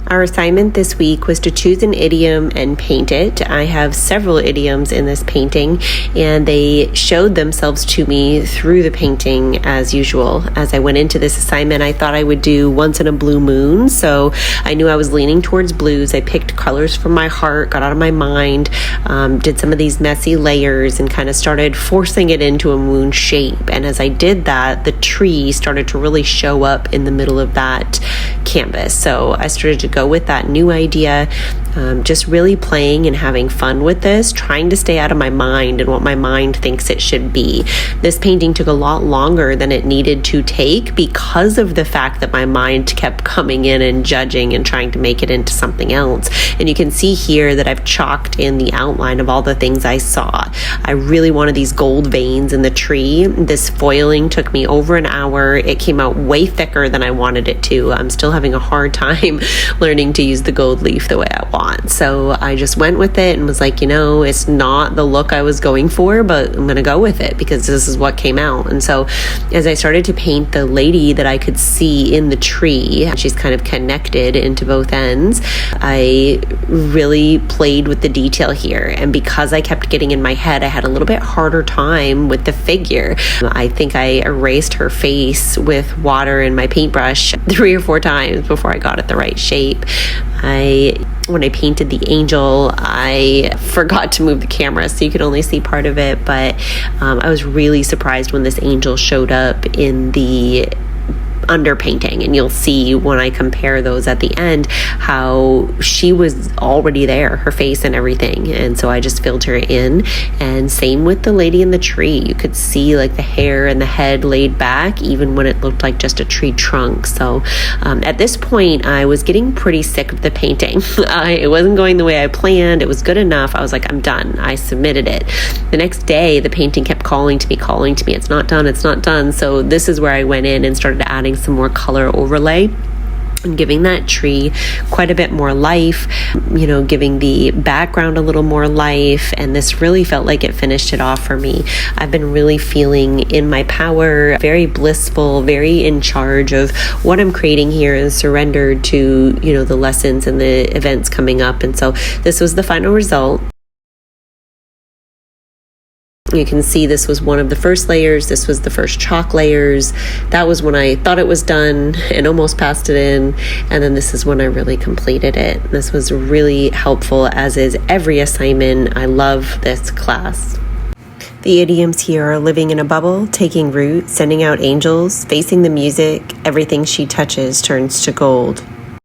Our assignment this week was to choose an idiom and paint it. I have several idioms in this painting, and they showed themselves to me through the painting as usual. As I went into this assignment, I thought I would do Once in a Blue Moon, so I knew I was leaning towards blues. I picked colors from my heart, got out of my mind, did some of these messy layers, and kind of started forcing it into a moon shape. And as I did that, the tree started to really show up in the middle of that canvas. So I started to go with that new idea, just really playing and having fun with this, trying to stay out of my mind and what my mind thinks it should be. This painting took a lot longer than it needed to take because of the fact that my mind kept coming in and judging and trying to make it into something else. And you can see here that I've chalked in the outline of all the things I saw. I really wanted these gold veins in the tree. This foiling took me over an hour. It came out way thicker than I wanted it to. I'm still having a hard time learning to use the gold leaf the way I want. So I just went with it and was like, it's not the look I was going for, but I'm going to go with it because this is what came out. And so as I started to paint the lady that I could see in the tree, she's kind of connected into both ends, I really played with the detail here. And because I kept getting in my head, I had a little bit harder time with the figure. I think I erased her face with water in my paintbrush 3 or 4 times before I got it the right shape. When I painted the angel, I forgot to move the camera, so you could only see part of it, but I was really surprised when this angel showed up in the underpainting, and you'll see when I compare those at the end how she was already there, her face and everything, and so I just filled her in. And same with the lady in the tree, you could see like the hair and the head laid back even when it looked like just a tree trunk. So at this point I was getting pretty sick of the painting. It wasn't going the way I planned. It was good enough. I was like, I'm done. I submitted it. The next day the painting kept calling to me, it's not done. So this is where I went in and started adding some more color overlay and giving that tree quite a bit more life, giving the background a little more life. And this really felt like it finished it off for me. I've been really feeling in my power, very blissful, very in charge of what I'm creating here, and surrendered to, the lessons and the events coming up. And so this was the final result. You can see this was one of the first layers. This was the first chalk layers. That was when I thought it was done and almost passed it in. And then this is when I really completed it. This was really helpful, as is every assignment. I love this class. The idioms here are living in a bubble, taking root, sending out angels, facing the music. Everything she touches turns to gold.